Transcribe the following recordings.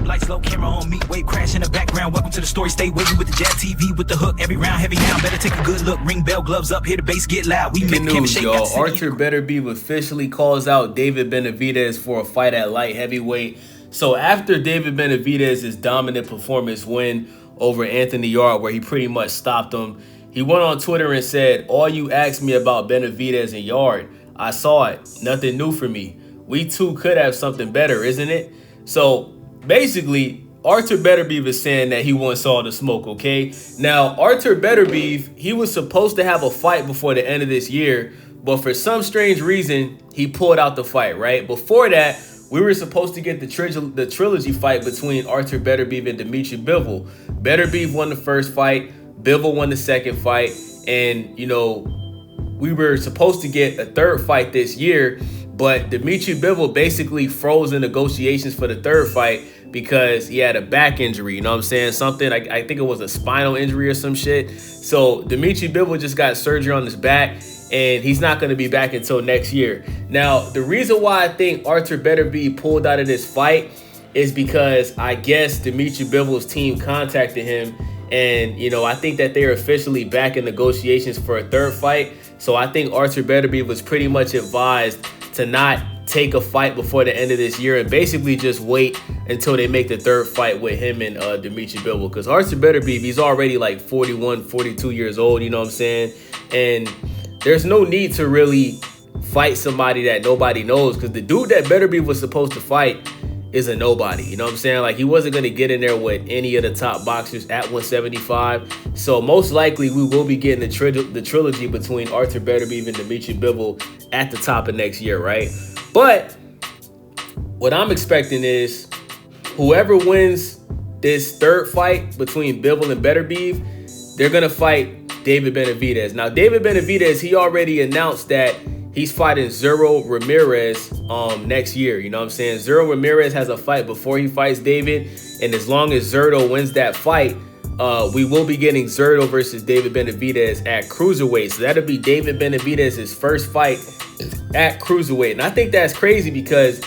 lights low, camera on me, wave crash in the background. Welcome to the story, stay wavy with the jab TV with the hook. Every round heavy now, better take a good look. Ring bell, gloves up, hear the bass get loud. We make the camera shake. Yo, Artur Beterbiev officially calls out David Benavidez for a fight at light heavyweight. So after David Benavidez's dominant performance win over Anthony Yarde, where he pretty much stopped him, he went on Twitter and said, "All you asked me about Benavidez and Yarde, I saw it. Nothing new for me. We too could have something better, isn't it?" So basically, Artur Beterbiev is saying that he wants all the smoke, okay? Now, Artur Beterbiev, he was supposed to have a fight before the end of this year, but for some strange reason, he pulled out the fight, right? Before that, we were supposed to get the trilogy fight between Artur Beterbiev and Dimitri Bivol. Beterbiev won the first fight, Bivol won the second fight, and, you know, we were supposed to get a third fight this year, but Dimitri Bivol basically froze the negotiations for the third fight because he had a back injury, you know what I'm saying? Something, I think it was a spinal injury or some shit. So Dimitri Bivol just got surgery on his back, and he's not going to be back until next year. Now, the reason why I think Artur Beterbiev pulled out of this fight is because I guess Dimitri Bivol's team contacted him, and, you know, I think that they're officially back in negotiations for a third fight. So I think Artur Beterbiev was pretty much advised to not take a fight before the end of this year and basically just wait until they make the third fight with him and Dimitri Bivol. Because Artur Beterbiev, he's already like 41, 42 years old, you know what I'm saying? And there's no need to really fight somebody that nobody knows, because the dude that Beterbiev was supposed to fight is a nobody, you know what I'm saying? Like, he wasn't going to get in there with any of the top boxers at 175. So most likely we will be getting the trilogy between Artur Beterbiev and Dimitri Bivol at the top of next year, right? But what I'm expecting is whoever wins this third fight between Bivol and Beterbiev, they're going to fight David Benavidez. Now, David Benavidez, he already announced that he's fighting Zero Ramirez next year. You know what I'm saying? Zero Ramirez has a fight before he fights David. And as long as Zerto wins that fight, we will be getting Zerto versus David Benavidez at cruiserweight. So that'll be David Benavidez's first fight at cruiserweight. And I think that's crazy because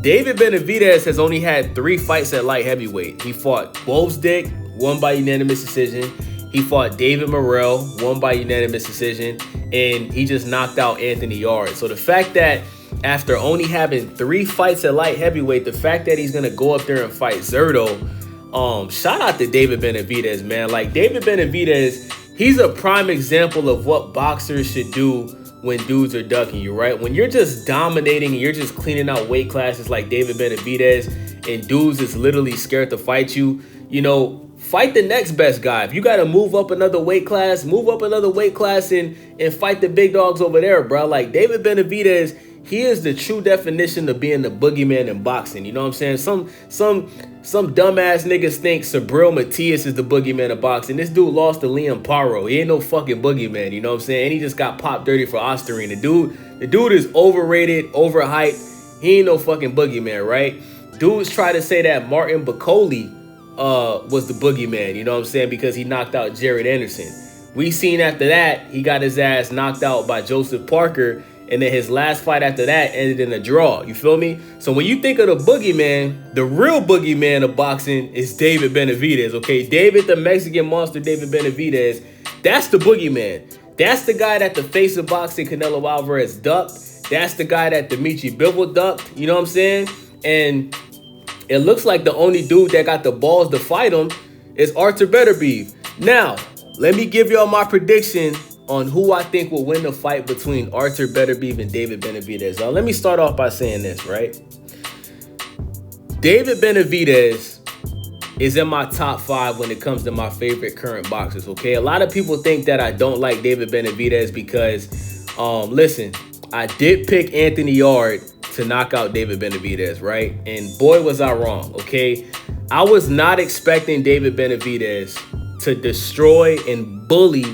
David Benavidez has only had 3 fights at light heavyweight. He fought Wolfsdick, won by unanimous decision. He fought David Morrell, won by unanimous decision, and he just knocked out Anthony Yarde. So the fact that after only having 3 fights at light heavyweight, the fact that he's gonna go up there and fight Zerto, shout out to David Benavidez, man. Like, David Benavidez, he's a prime example of what boxers should do when dudes are ducking you, right? When you're just dominating and you're just cleaning out weight classes like David Benavidez, and dudes is literally scared to fight you, you know, fight the next best guy. If you got to move up another weight class, and fight the big dogs over there, bro. Like, David Benavidez, he is the true definition of being the boogeyman in boxing. You know what I'm saying? Some dumbass niggas think Sabril Matias is the boogeyman of boxing. This dude lost to Liam Paro. He ain't no fucking boogeyman, you know what I'm saying? And he just got popped dirty for Osterine. The dude is overrated, overhyped. He ain't no fucking boogeyman, right? Dudes try to say that Martin Bacoli was the boogeyman, you know what I'm saying, because he knocked out Jared Anderson. We seen after that, he got his ass knocked out by Joseph Parker, and then his last fight after that ended in a draw, you feel me? So when you think of the boogeyman, the real boogeyman of boxing is David Benavidez, okay? David the Mexican Monster, David Benavidez, that's the boogeyman. That's the guy that the face of boxing, Canelo Alvarez, ducked. That's the guy that Dimitri Bivol ducked, you know what I'm saying? And it looks like the only dude that got the balls to fight him is Artur Beterbiev. Now, let me give y'all my prediction on who I think will win the fight between Artur Beterbiev and David Benavidez. Now, let me start off by saying this, right? David Benavidez is in my top 5 when it comes to my favorite current boxers, okay? A lot of people think that I don't like David Benavidez because, listen, I did pick Anthony Yarde to knock out David Benavidez, right? And boy, was I wrong, okay? I was not expecting David Benavidez to destroy and bully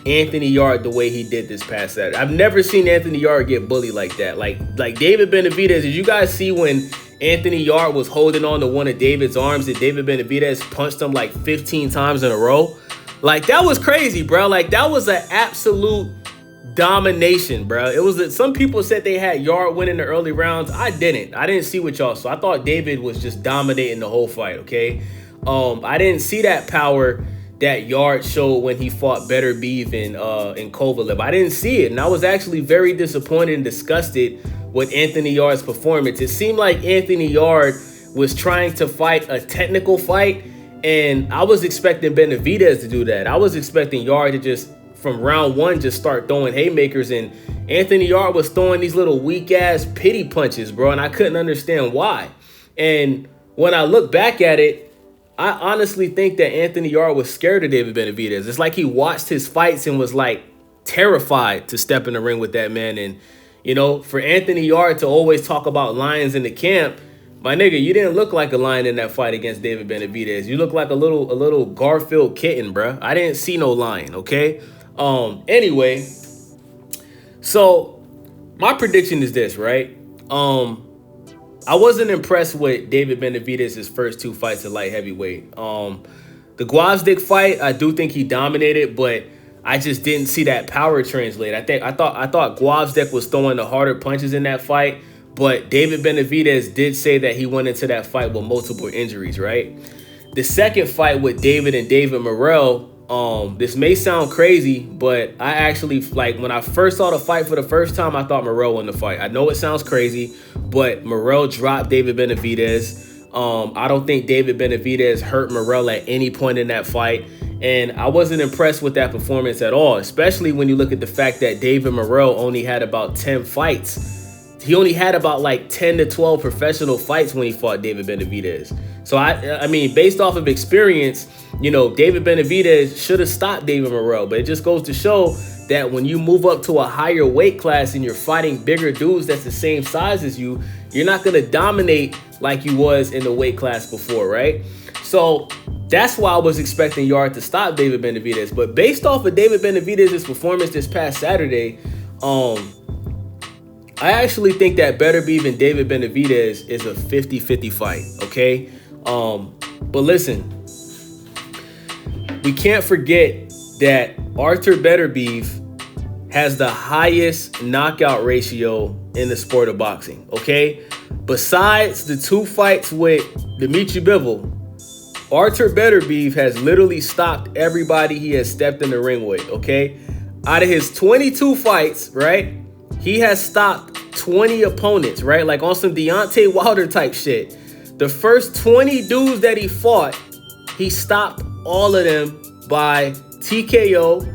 Anthony Yarde the way he did this past Saturday. I've never seen Anthony Yarde get bullied like that. Like David Benavidez, did you guys see when Anthony Yarde was holding on to one of David's arms and David Benavidez punched him like 15 times in a row? Like, that was crazy, bro. Like, that was an absolute domination, bro. It was some people said they had Yarde winning the early rounds. I didn't see what y'all saw. I thought David was just dominating the whole fight. Okay, I didn't see that power that Yarde showed when he fought Beterbiev and Kovalev. I didn't see it, and I was actually very disappointed and disgusted with Anthony Yarde's performance. It seemed like Anthony Yarde was trying to fight a technical fight, and I was expecting Benavidez to do that. I was expecting Yarde to just, from round one, just start throwing haymakers, and Anthony Yarde was throwing these little weak-ass pity punches, bro, and I couldn't understand why. And when I look back at it, I honestly think that Anthony Yarde was scared of David Benavidez. It's like he watched his fights and was like terrified to step in the ring with that man. And, you know, for Anthony Yarde to always talk about lions in the camp, my nigga, you didn't look like a lion in that fight against David Benavidez. You look like a little Garfield kitten, bruh. I didn't see no lion, okay? Anyway, so my prediction is this, right? I wasn't impressed with David Benavidez's first two fights at light heavyweight. The Gvozdyk fight, I do think he dominated, but I just didn't see that power translate. I thought Gvozdyk was throwing the harder punches in that fight, but David Benavidez did say that he went into that fight with multiple injuries, right? The second fight with David and David Morrell, this may sound crazy, but I actually, like, when I first saw the fight for the first time, I thought Morrell won the fight. I know it sounds crazy, but Morrell dropped David Benavidez. I don't think David Benavidez hurt Morrell at any point in that fight, and I wasn't impressed with that performance at all, especially when you look at the fact that David Morrell only had about 10 fights. He only had about like 10 to 12 professional fights when he fought David Benavidez. So, I mean, based off of experience, you know, David Benavidez should have stopped David Morrell. But it just goes to show that when you move up to a higher weight class and you're fighting bigger dudes that's the same size as you, you're not going to dominate like you was in the weight class before, right? So that's why I was expecting Yarde to stop David Benavidez. But based off of David Benavidez's performance this past Saturday, I actually think that Beterbiev and David Benavidez is a 50-50 fight, okay? But listen, we can't forget that Artur Beterbiev has the highest knockout ratio in the sport of boxing, okay? Besides the two fights with Dimitri Bivol, Artur Beterbiev has literally stopped everybody he has stepped in the ring with, okay? Out of his 22 fights, right, he has stopped 20 opponents, right? Like on some Deontay Wilder type shit. The first 20 dudes that he fought, he stopped all of them by TKO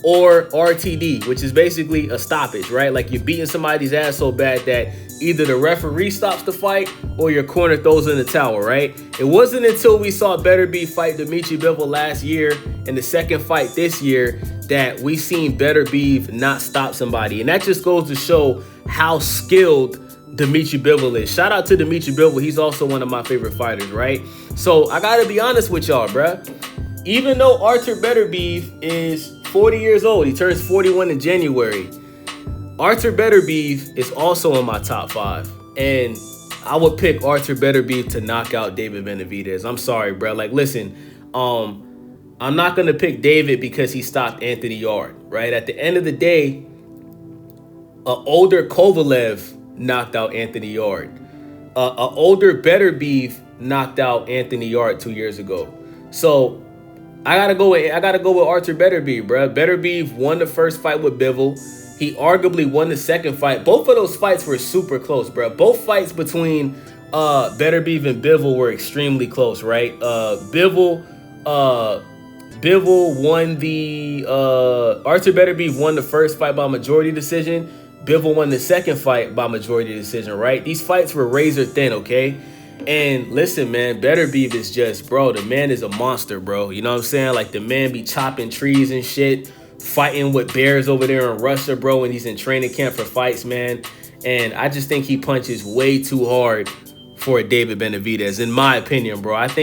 or RTD, which is basically a stoppage, right? Like you're beating somebody's ass so bad that either the referee stops the fight or your corner throws in the towel, right? It wasn't until we saw Beterbiev fight Dimitri Bivol last year and the second fight this year that we seen Beterbiev not stop somebody. And that just goes to show how skilled Dimitri Bivol is. Shout out to Dimitri Bivol. He's also one of my favorite fighters, right? So I gotta be honest with y'all, bruh. Even though Artur Beterbiev is 40 years old, he turns 41 in January, Artur Beterbiev is also in my top 5. And I would pick Artur Beterbiev to knock out David Benavidez. I'm sorry, bruh. Like, listen, I'm not going to pick David because he stopped Anthony Yarde, right? At the end of the day, an older Kovalev knocked out Anthony Yarde. An older Beterbiev knocked out Anthony Yarde 2 years ago. So I gotta go with Artur Beterbiev, bro. Beterbiev won the first fight with Bivol. He arguably won the second fight. Both of those fights were super close, bro. Both fights between Beterbiev and Bivol were extremely close, right? Bivol won the Artur Beterbiev won the first fight by majority decision. Bivol won the second fight by majority decision, right? These fights were razor thin, okay? And listen, man, Beterbiev is just, bro, the man is a monster, bro. You know what I'm saying? Like, the man be chopping trees and shit, fighting with bears over there in Russia, bro, when he's in training camp for fights, man. And I just think he punches way too hard for David Benavidez, in my opinion, bro. I don't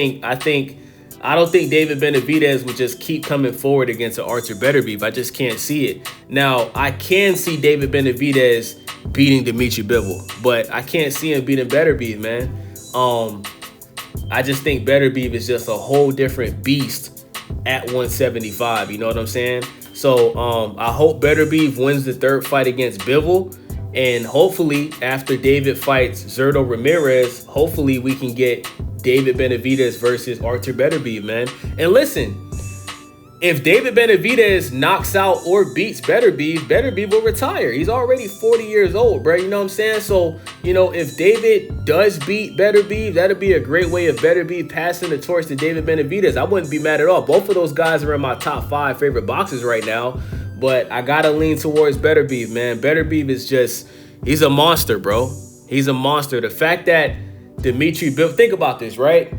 think David Benavidez would just keep coming forward against an Artur Beterbiev. I just can't see it. Now, I can see David Benavidez beating Dimitri Bivol, but I can't see him beating Beterbiev, man. I just think Beterbiev is just a whole different beast at 175. You know what I'm saying? So I hope Beterbiev wins the third fight against Bivol. And hopefully after David fights Zurdo Ramirez, hopefully we can get David Benavidez versus Artur Beterbiev, man. And listen, if David Benavidez knocks out or beats Beterbiev, Beterbiev will retire. He's already 40 years old, bro. You know what I'm saying? So, you know, if David does beat Beterbiev, that'd be a great way of Beterbiev passing the torch to David Benavidez. I wouldn't be mad at all. Both of those guys are in my top 5 favorite boxers right now. But I gotta lean towards Beterbiev, man. Beterbiev is just, he's a monster, bro. He's a monster. The fact that Dimitri Bivol, think about this, right?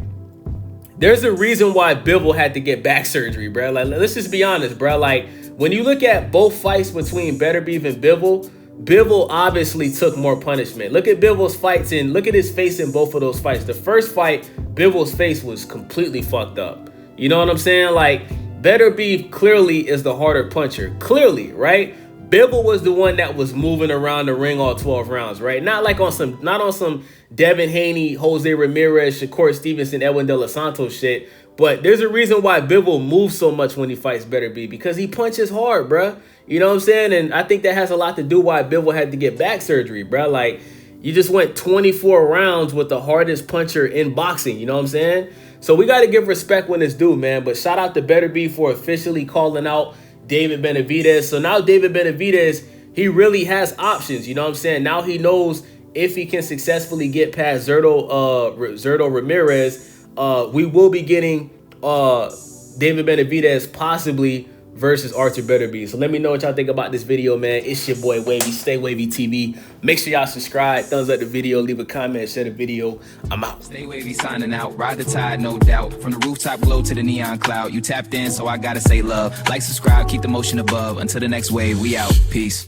There's a reason why Bivol had to get back surgery, bro. Like, let's just be honest, bro. Like, when you look at both fights between Beterbiev and Bivol, Bivol obviously took more punishment. Look at Bivol's fights and look at his face in both of those fights. The first fight, Bivol's face was completely fucked up. You know what I'm saying? Like, Beterbiev clearly is the harder puncher. Clearly, right? Bivol was the one that was moving around the ring all 12 rounds, right? Not on some Devin Haney, Jose Ramirez, Shakur Stevenson, Edwin De Los Santos shit. But there's a reason why Bivol moves so much when he fights Beterbiev, because he punches hard, bruh. You know what I'm saying? And I think that has a lot to do why Bivol had to get back surgery, bruh. Like, you just went 24 rounds with the hardest puncher in boxing, you know what I'm saying? So we got to give respect when it's due, man. But shout out to Beterbiev for officially calling out David Benavidez. So now David Benavidez, he really has options, you know what I'm saying? Now he knows if he can successfully get past Zurdo Ramirez, we will be getting David Benavidez possibly versus Artur Beterbiev. So let me know what y'all think about this video, man. It's your boy Wavy, Stay Wavy TV. Make sure y'all subscribe, thumbs up the video, leave a comment, share the video. I'm out. Stay Wavy signing out, ride the tide, no doubt. From the rooftop glow to the neon cloud, you tapped in, so I gotta say love. Like, subscribe, keep the motion above. Until the next wave, we out. Peace.